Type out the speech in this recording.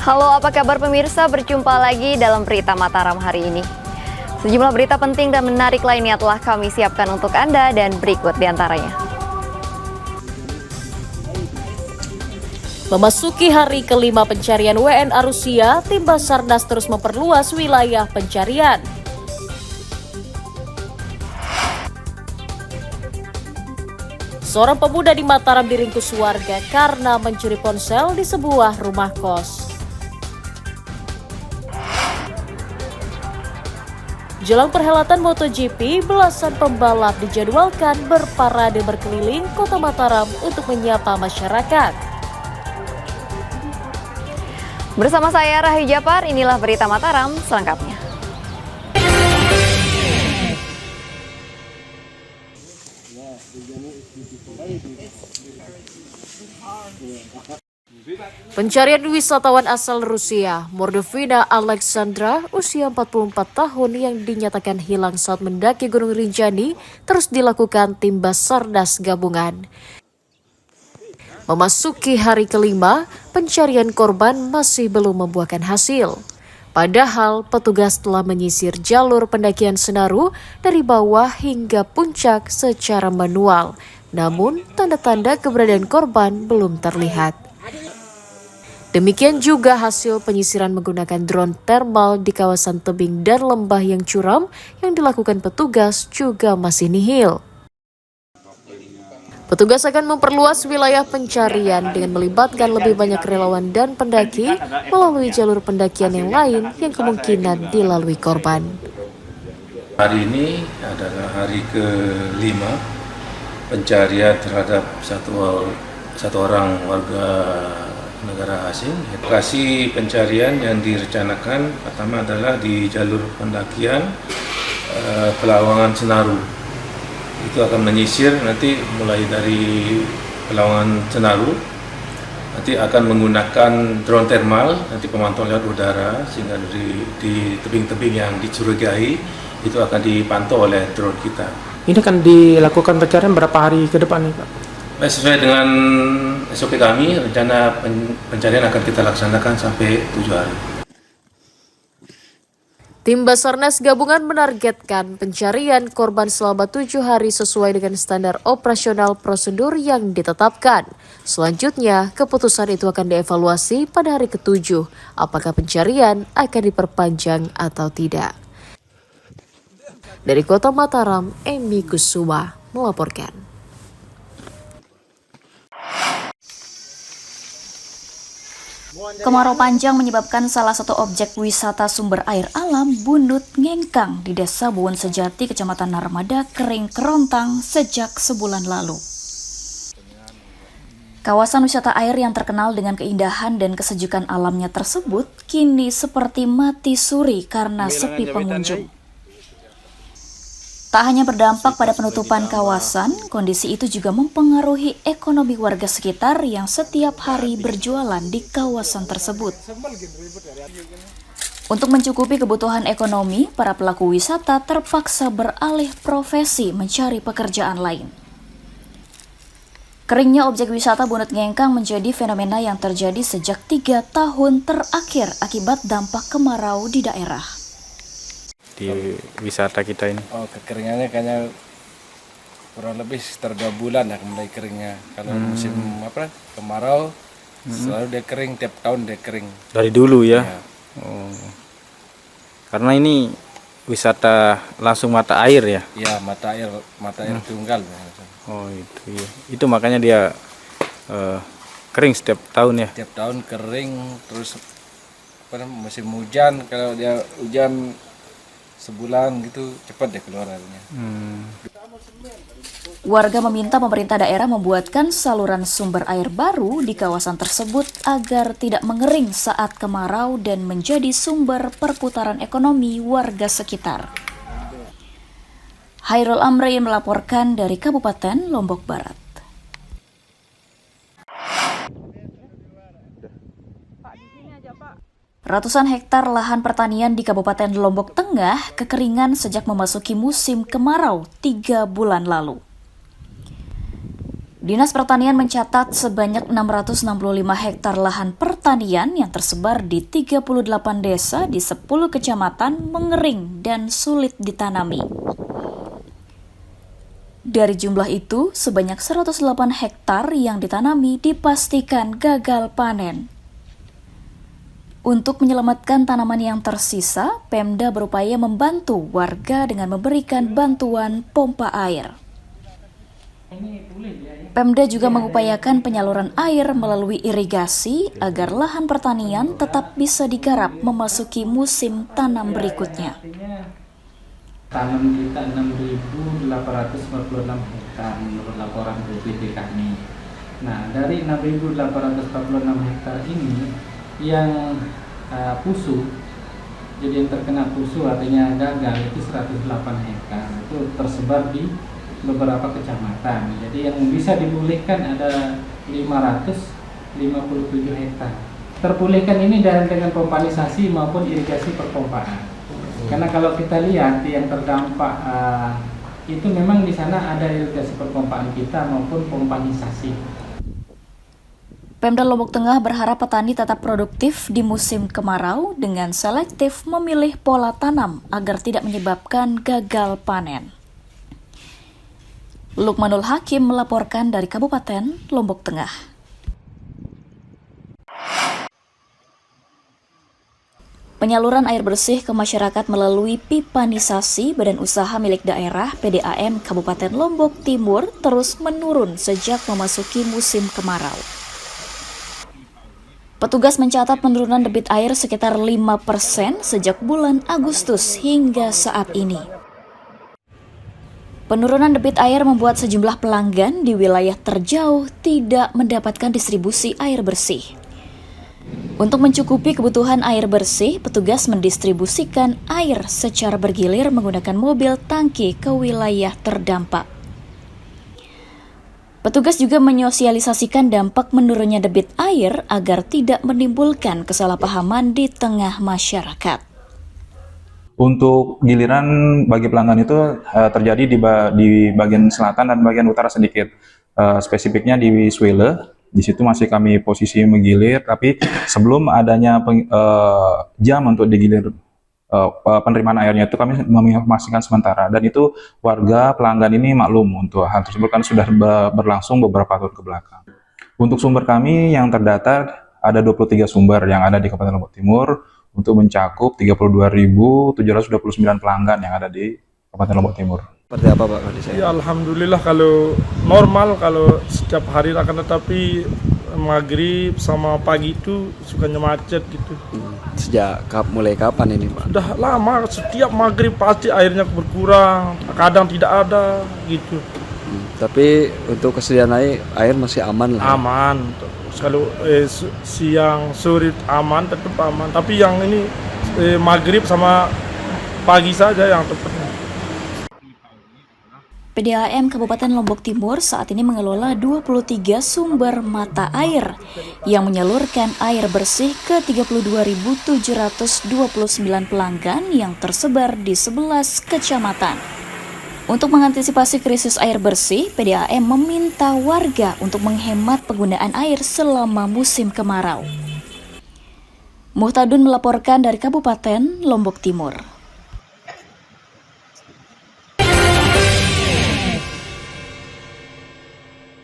Halo, apa kabar pemirsa? Berjumpa lagi dalam Berita Mataram hari ini. Sejumlah berita penting dan menarik lainnya telah kami siapkan untuk Anda dan berikut diantaranya. Memasuki hari kelima pencarian WNA Rusia, tim Basarnas terus memperluas wilayah pencarian. Seorang pemuda di Mataram diringkus warga karena mencuri ponsel di sebuah rumah kos. Jelang perhelatan MotoGP, belasan pembalap dijadwalkan berparade berkeliling kota Mataram untuk menyapa masyarakat. Bersama saya Rahayu Japar, inilah Berita Mataram selengkapnya. Pencarian wisatawan asal Rusia, Mordovina Alexandra, usia 44 tahun yang dinyatakan hilang saat mendaki Gunung Rinjani, terus dilakukan tim Basarnas gabungan. Memasuki hari kelima, pencarian korban masih belum membuahkan hasil. Padahal petugas telah menyisir jalur pendakian Senaru dari bawah hingga puncak secara manual. Namun, tanda-tanda keberadaan korban belum terlihat. Demikian juga hasil penyisiran menggunakan drone thermal di kawasan tebing dan lembah yang curam yang dilakukan petugas juga masih nihil. Petugas akan memperluas wilayah pencarian dengan melibatkan lebih banyak relawan dan pendaki melalui jalur pendakian yang lain yang kemungkinan dilalui korban. Hari ini adalah hari kelima pencarian terhadap satu orang warga negara asing. Lokasi pencarian yang direncanakan pertama adalah di jalur pendakian Pelawangan Senaru. Itu akan menyisir nanti mulai dari Pelawangan Senaru, nanti akan menggunakan drone thermal, nanti pemantau lewat udara, sehingga di tebing-tebing yang dicurigai itu akan dipantau oleh drone kita. Ini kan dilakukan pencarian berapa hari ke depan nih Pak? Sesuai dengan SOP kami, rencana pencarian akan kita laksanakan sampai 7 hari. Tim Basarnas gabungan menargetkan pencarian korban selama 7 hari sesuai dengan standar operasional prosedur yang ditetapkan. Selanjutnya, keputusan itu akan dievaluasi pada hari ke-7, apakah pencarian akan diperpanjang atau tidak. Dari Kota Mataram, Emi Kusuma melaporkan. Kemarau panjang menyebabkan salah satu objek wisata sumber air alam Bunut Ngengkang di Desa Buwon Sejati, Kecamatan Narmada, kering kerontang sejak sebulan lalu. Kawasan wisata air yang terkenal dengan keindahan dan kesejukan alamnya tersebut kini seperti mati suri karena sepi pengunjung. Tak hanya berdampak pada penutupan kawasan, kondisi itu juga mempengaruhi ekonomi warga sekitar yang setiap hari berjualan di kawasan tersebut. Untuk mencukupi kebutuhan ekonomi, para pelaku wisata terpaksa beralih profesi mencari pekerjaan lain. Keringnya objek wisata Bunut Ngengkang menjadi fenomena yang terjadi sejak 3 tahun terakhir akibat dampak kemarau di daerah. Di wisata kita ini. Kekeringannya kayaknya kurang lebih sekitar 2 bulan ya mulai keringnya. Kalau musim kemarau selalu dia kering, tiap tahun dia kering. Dari dulu ya? Ya. Oh. Karena ini wisata langsung mata air ya? Ya, mata air tunggal. Oh itu ya. Itu makanya dia kering setiap tahun ya? Tiap tahun kering, terus musim hujan, kalau dia hujan sebulan gitu cepat deh keluar airnya. Warga meminta pemerintah daerah membuatkan saluran sumber air baru di kawasan tersebut agar tidak mengering saat kemarau dan menjadi sumber perputaran ekonomi warga sekitar. Hairul Amri melaporkan dari Kabupaten Lombok Barat. Ratusan hektar lahan pertanian di Kabupaten Lombok Tengah kekeringan sejak memasuki musim kemarau 3 bulan lalu. Dinas Pertanian mencatat sebanyak 665 hektar lahan pertanian yang tersebar di 38 desa di 10 kecamatan mengering dan sulit ditanami. Dari jumlah itu, sebanyak 108 hektar yang ditanami dipastikan gagal panen. Untuk menyelamatkan tanaman yang tersisa, Pemda berupaya membantu warga dengan memberikan bantuan pompa air. Pemda juga mengupayakan penyaluran air melalui irigasi agar lahan pertanian tetap bisa digarap memasuki musim tanam berikutnya. Tanam kita 6.846 hektar menurut laporan BPD kami. Nah, dari 6.846 hektar ini yang pusu, jadi yang terkena pusu artinya gagal itu 108 hektar. Itu tersebar di beberapa kecamatan. Jadi yang bisa dipulihkan ada 557 hektar. Terpulihkan ini dengan pompanisasi maupun irigasi perpompaan. Karena kalau kita lihat yang terdampak itu memang di sana ada irigasi perpompaan kita maupun pompanisasi. Pemda Lombok Tengah berharap petani tetap produktif di musim kemarau dengan selektif memilih pola tanam agar tidak menyebabkan gagal panen. Lukmanul Hakim melaporkan dari Kabupaten Lombok Tengah. Penyaluran air bersih ke masyarakat melalui pipanisasi Badan Usaha Milik Daerah PDAM Kabupaten Lombok Timur terus menurun sejak memasuki musim kemarau. Petugas mencatat penurunan debit air sekitar 5% sejak bulan Agustus hingga saat ini. Penurunan debit air membuat sejumlah pelanggan di wilayah terjauh tidak mendapatkan distribusi air bersih. Untuk mencukupi kebutuhan air bersih, petugas mendistribusikan air secara bergilir menggunakan mobil tangki ke wilayah terdampak. Petugas juga menyosialisasikan dampak menurunnya debit air agar tidak menimbulkan kesalahpahaman di tengah masyarakat. Untuk giliran bagi pelanggan itu terjadi di bagian selatan dan bagian utara sedikit. Spesifiknya di Swele, di situ masih kami posisi menggilir, tapi sebelum adanya jam untuk digilir penerimaan airnya itu kami memastikan sementara. Dan itu warga pelanggan ini maklum untuk hal tersebut kan sudah berlangsung beberapa tahun ke belakang. Untuk sumber kami yang terdata ada 23 sumber yang ada di Kabupaten Lombok Timur, untuk mencakup 32.729 pelanggan yang ada di Kabupaten Lombok Timur. Seperti apa Pak kondisinya? Ya alhamdulillah kalau normal, kalau setiap hari akan, tetapi maghrib sama pagi itu sukanya macet gitu. Sejak mulai kapan ini Pak? Sudah lama, setiap maghrib pasti airnya berkurang, kadang tidak ada gitu. Tapi untuk kesediaan air masih aman lah. Aman. Kalau siang sore aman, tetap aman. Tapi yang ini maghrib sama pagi saja yang tepatnya. PDAM Kabupaten Lombok Timur saat ini mengelola 23 sumber mata air yang menyalurkan air bersih ke 32.729 pelanggan yang tersebar di 11 kecamatan. Untuk mengantisipasi krisis air bersih, PDAM meminta warga untuk menghemat penggunaan air selama musim kemarau. Muhtadun melaporkan dari Kabupaten Lombok Timur.